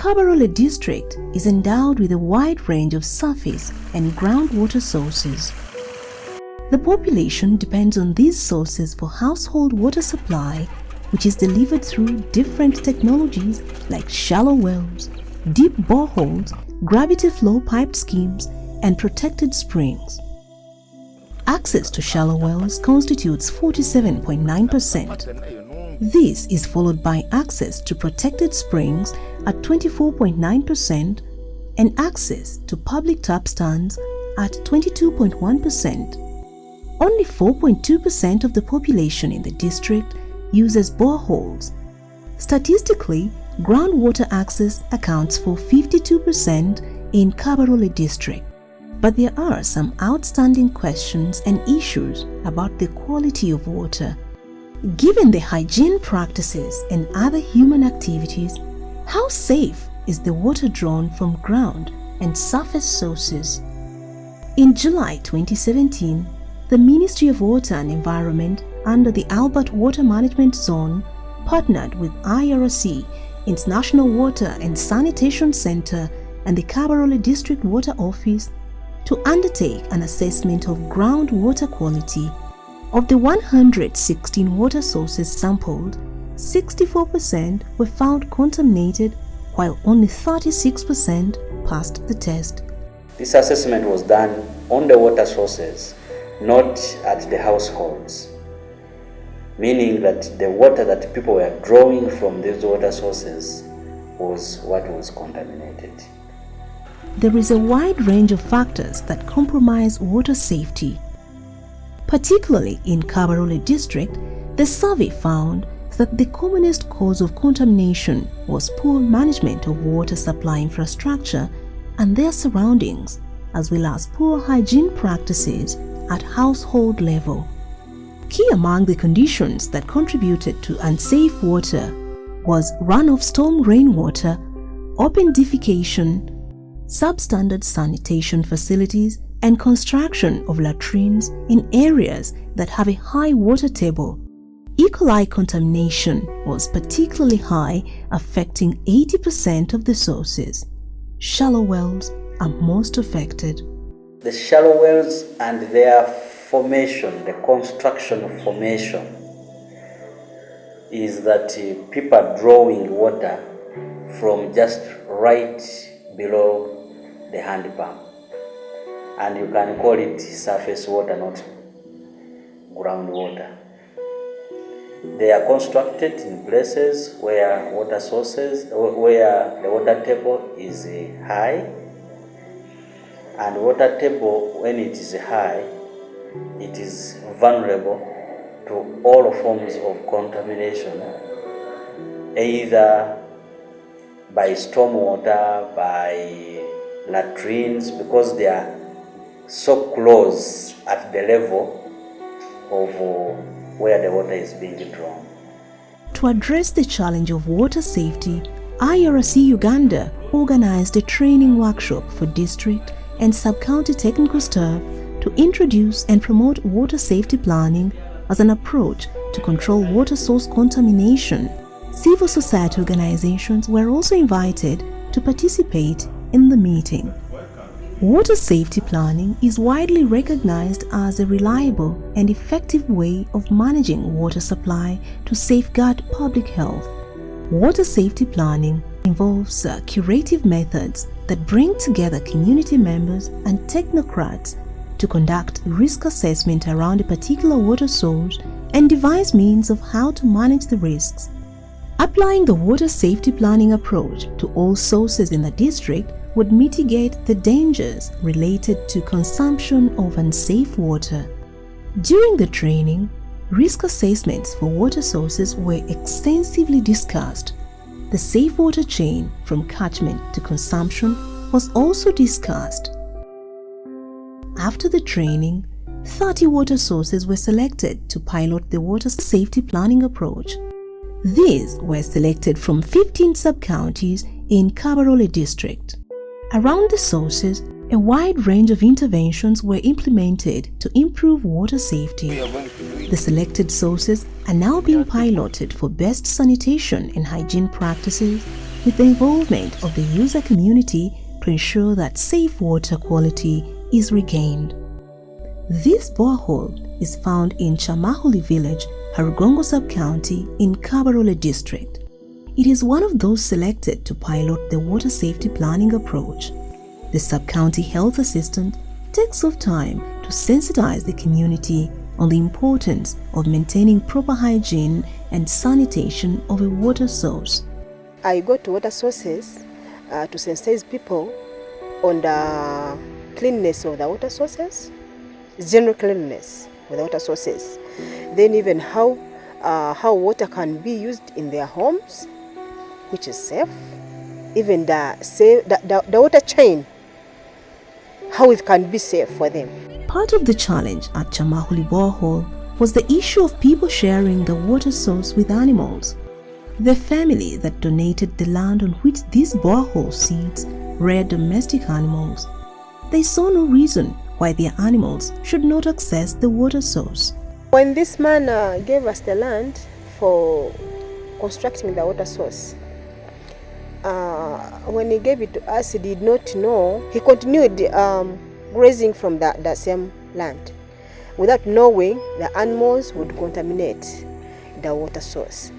Kabarole District is endowed with a wide range of surface and groundwater sources. The population depends on these sources for household water supply, which is delivered through different technologies like shallow wells, deep boreholes, gravity flow pipe schemes, and protected springs. Access to shallow wells constitutes 47.9%. This is followed by access to protected springs at 24.9% and access to public tap stands at 22.1%. Only 4.2% of the population in the district uses boreholes. Statistically, groundwater access accounts for 52% in Kabarole District. But there are some outstanding questions and issues about the quality of water. Given the hygiene practices and other human activities, how safe is the water drawn from ground and surface sources? In July 2017, the Ministry of Water and Environment under the Albert Water Management Zone partnered with IRC, International Water and Sanitation Center, and the Kabarole District Water Office to undertake an assessment of groundwater quality. Of the 116 water sources sampled, 64% were found contaminated, while only 36% passed the test. This assessment was done on the water sources, not at the households, meaning that the water that people were drawing from these water sources was what was contaminated. There is a wide range of factors that compromise water safety. Particularly in Kabarole District, the survey found that the commonest cause of contamination was poor management of water supply infrastructure and their surroundings, as well as poor hygiene practices at household level. Key among the conditions that contributed to unsafe water was runoff storm rainwater, open defecation, substandard sanitation facilities, and construction of latrines in areas that have a high water table. E. coli contamination was particularly high, affecting 80% of the sources. Shallow wells are most affected. The shallow wells and their formation, the construction of formation, is that people are drawing water from just right below the hand pump. And you can call it surface water, not groundwater. They are constructed in places where water sources, where the water table is high. And water table, when it is high, it is vulnerable to all forms of contamination, either by stormwater, by latrines, because they are so close at the level of where the water is being drawn. To address the challenge of water safety, IRC Uganda organized a training workshop for district and sub-county technical staff to introduce and promote water safety planning as an approach to control water source contamination. Civil society organizations were also invited to participate in the meeting. Water safety planning is widely recognized as a reliable and effective way of managing water supply to safeguard public health. Water safety planning involves curative methods that bring together community members and technocrats to conduct risk assessment around a particular water source and devise means of how to manage the risks. Applying the water safety planning approach to all sources in the district would mitigate the dangers related to consumption of unsafe water. During the training, risk assessments for water sources were extensively discussed. The safe water chain from catchment to consumption was also discussed. After the training, 30 water sources were selected to pilot the water safety planning approach. These were selected from 15 sub-counties in Kabarole District. Around the sources, a wide range of interventions were implemented to improve water safety. The selected sources are now being piloted for best sanitation and hygiene practices, with the involvement of the user community to ensure that safe water quality is regained. This borehole is found in Chamahuli village, Harugongo sub-county in Kabarole District. It is one of those selected to pilot the water safety planning approach. The sub-county health assistant takes off time to sensitize the community on the importance of maintaining proper hygiene and sanitation of a water source. I go to water sources to sensitize people on the cleanliness of the water sources, general cleanliness of the water sources, then even how water can be used in their homes, which is safe, even the water chain, how it can be safe for them. Part of the challenge at Chamahuli borehole was the issue of people sharing the water source with animals. The family that donated the land on which this borehole sits reared domestic animals. They saw no reason why their animals should not access the water source. When this man gave us the land for constructing the water source, when he gave it to us, he did not know. He continued grazing from the same land without knowing the animals would contaminate the water source.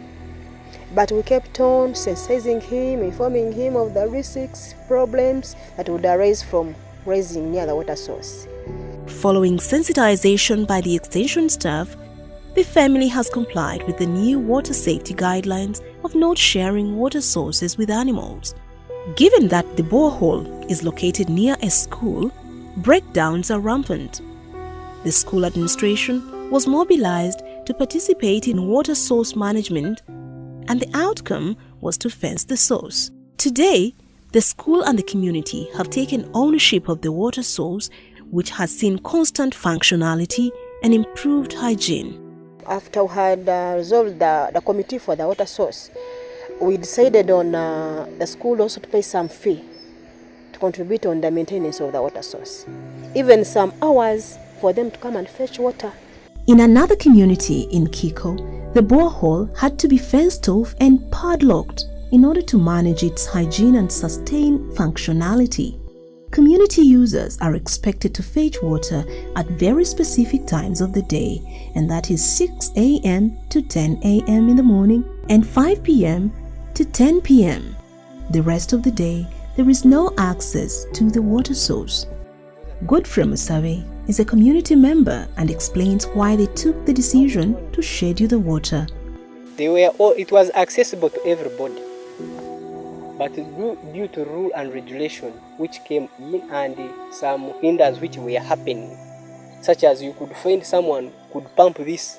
But we kept on sensitizing him, informing him of the risks, problems that would arise from grazing near the water source. Following sensitization by the extension staff, the family has complied with the new water safety guidelines of not sharing water sources with animals. Given that the borehole is located near a school, breakdowns are rampant. The school administration was mobilized to participate in water source management, and the outcome was to fence the source. Today, the school and the community have taken ownership of the water source, which has seen constant functionality and improved hygiene. After we had resolved the committee for the water source, we decided on the school also to pay some fee to contribute on the maintenance of the water source. Even some hours for them to come and fetch water. In another community in Kiko, the borehole had to be fenced off and padlocked in order to manage its hygiene and sustain functionality. Community users are expected to fetch water at very specific times of the day, and that is 6 a.m. to 10 a.m. in the morning and 5 p.m. to 10 p.m. The rest of the day, there is no access to the water source. Godfrey Musabe is a community member and explains why they took the decision to schedule the water. It was accessible to everybody, but due to rule and regulation which came in and some hinders which were happening, such as you could find someone could pump this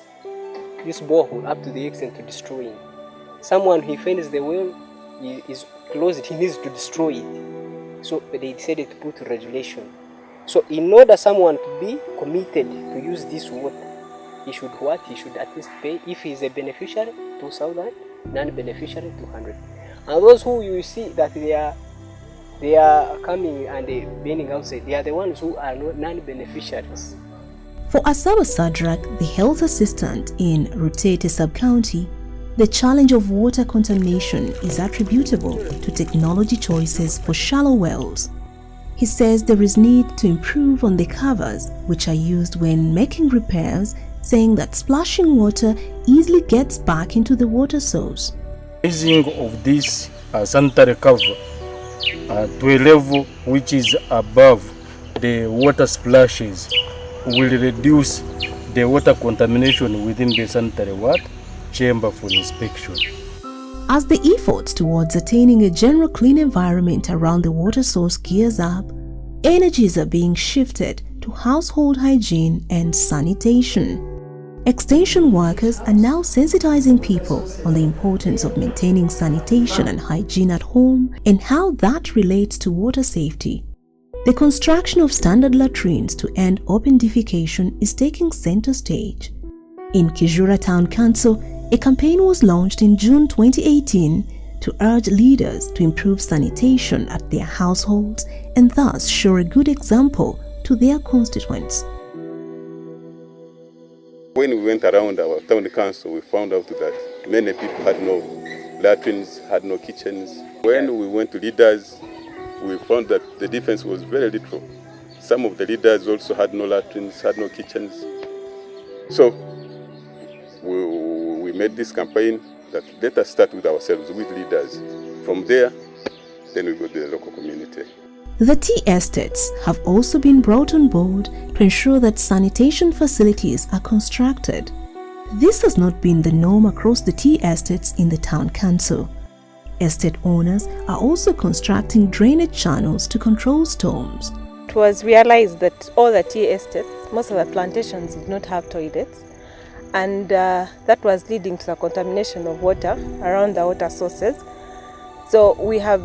borehole up to the extent to destroy it. Someone who finds the well is closed, he needs to destroy it. So they decided to put regulation. So in order someone to be committed to use this water, he should at least pay. If he is a beneficiary, 2,000, non-beneficiary 200. And those who you see that they are coming and being outside, they are the ones who are non-beneficiaries. For Asaba Sadrak, the health assistant in Rutete sub-county, the challenge of water contamination is attributable to technology choices for shallow wells. He says there is need to improve on the covers which are used when making repairs, saying that splashing water easily gets back into the water source. Raising of this sanitary cover to a level which is above the water splashes will reduce the water contamination within the sanitary chamber for inspection. As the efforts towards attaining a general clean environment around the water source gears up, energies are being shifted to household hygiene and sanitation. Extension workers are now sensitizing people on the importance of maintaining sanitation and hygiene at home and how that relates to water safety. The construction of standard latrines to end open defecation is taking center stage. In Kijura Town Council, a campaign was launched in June 2018 to urge leaders to improve sanitation at their households and thus show a good example to their constituents. When we went around our town council, we found out that many people had no latrines, had no kitchens. When we went to leaders, we found that the difference was very little. Some of the leaders also had no latrines, had no kitchens. So we made this campaign that let us start with ourselves, with leaders. From there, then we go to the local community. The tea estates have also been brought on board to ensure that sanitation facilities are constructed. This has not been the norm across the tea estates in the town council. Estate owners are also constructing drainage channels to control storms. It was realized that all the tea estates, most of the plantations did not have toilets, and that was leading to the contamination of water around the water sources. So we have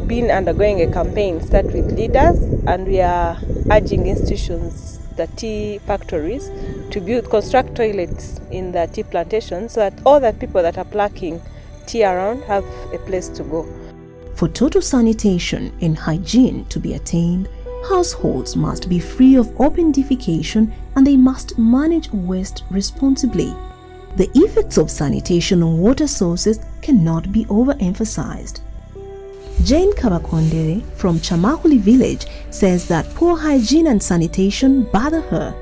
been undergoing a campaign, start with leaders, and we are urging institutions, the tea factories, to construct toilets in the tea plantations so that all the people that are plucking tea around have a place to go. For total sanitation and hygiene to be attained, households must be free of open defecation and they must manage waste responsibly. The effects of sanitation on water sources cannot be overemphasized. Jane Kabakondere from Chamahuli village says that poor hygiene and sanitation bother her.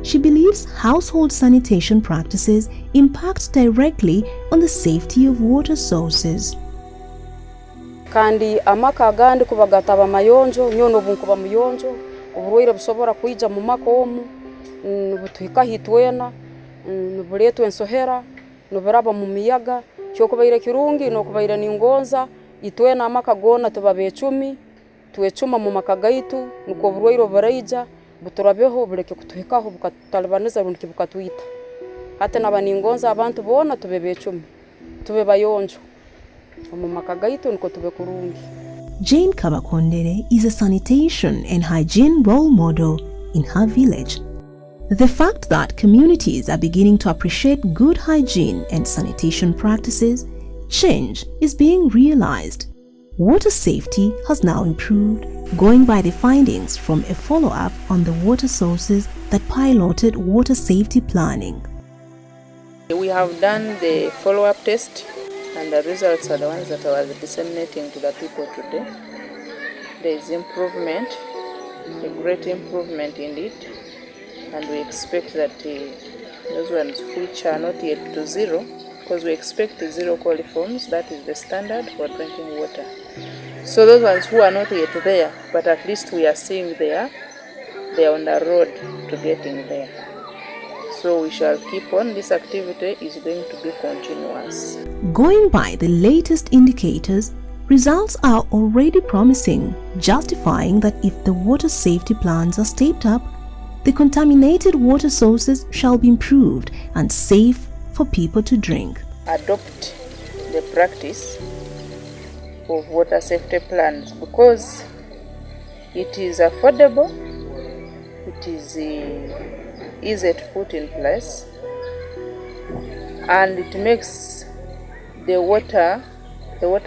She believes household sanitation practices impact directly on the safety of water sources. Kandi amaka agandi kuba gataba mayonjo nyono bunkuba muyonjo uburwaire busobora kwija mu maka omu butuhika hitwena nubuletu ensohera nuburaba mu miyaga cyokubaire kirungi nokubaire ningonza itwena amaka gona tubabe 10 twecuma mu maka gaitu nuko burwaire baraija buturabeho bureke kutuhikaho bukatalibaniza runki bukatwita hate nabaningonza abantu bona tubebe 10 tube bayonjo. Jane Kabakondere is a sanitation and hygiene role model in her village. The fact that communities are beginning to appreciate good hygiene and sanitation practices, change is being realized. Water safety has now improved, going by the findings from a follow-up on the water sources that piloted water safety planning. We have done the follow-up test, and the results are the ones that I was disseminating to the people today. There is improvement, a great improvement indeed, and we expect that those ones which are not yet to zero, because we expect 0 coliforms, that is the standard for drinking water. So those ones who are not yet there, but at least we are seeing they are on the road to getting there. So we shall keep on. This activity is going to be continuous. Going by the latest indicators, results are already promising, justifying that if the water safety plans are stepped up, the contaminated water sources shall be improved and safe for people to drink. Adopt the practice of water safety plans because it is affordable, it is easy to put in place, and it makes the water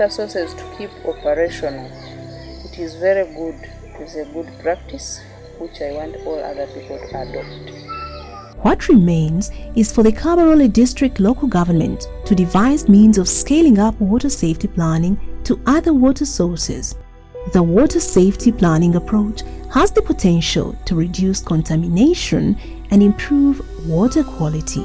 sources to keep operational. It is very good. It is a good practice which I want all other people to adopt. What remains is for the Kabarole District local government to devise means of scaling up water safety planning to other water sources. The water safety planning approach has the potential to reduce contamination and improve water quality.